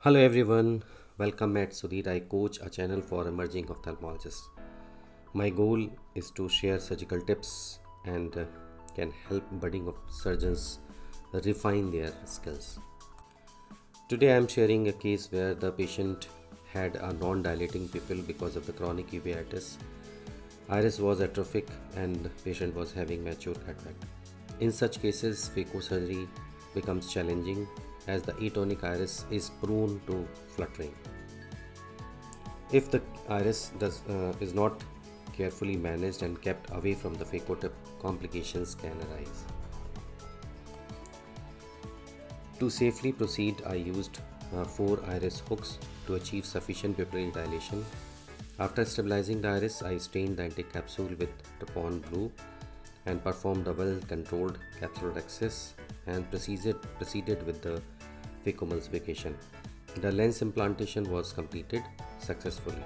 Hello everyone, welcome at SudhirEyeCoach, a channel for emerging ophthalmologists. My goal is to share surgical tips and can help budding surgeons refine their skills. Today I am sharing a case where the patient had a non-dilating pupil because of the chronic uveitis. Iris was atrophic and the patient was having mature cataract. In such cases, phaco surgery becomes challenging as the atonic iris is prone to fluttering. If the iris is not carefully managed and kept away from the phaco tip, complications can arise. To safely proceed, I used 4 iris hooks to achieve sufficient pupillary dilation. After stabilizing the iris, I stained the anti-capsule with Tapon blue and performed a well-controlled capsulorhexis and proceeded with the phacoemulsification. The lens implantation was completed successfully.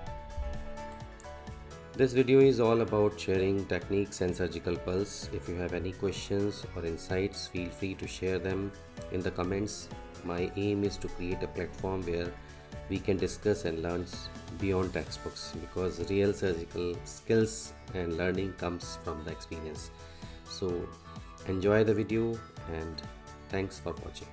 This video is all about sharing techniques and surgical pulse. If you have any questions or insights, feel free to share them in the comments. My aim is to create a platform where we can discuss and learn beyond textbooks, because real surgical skills and learning comes from the experience. So enjoy the video and thanks for watching.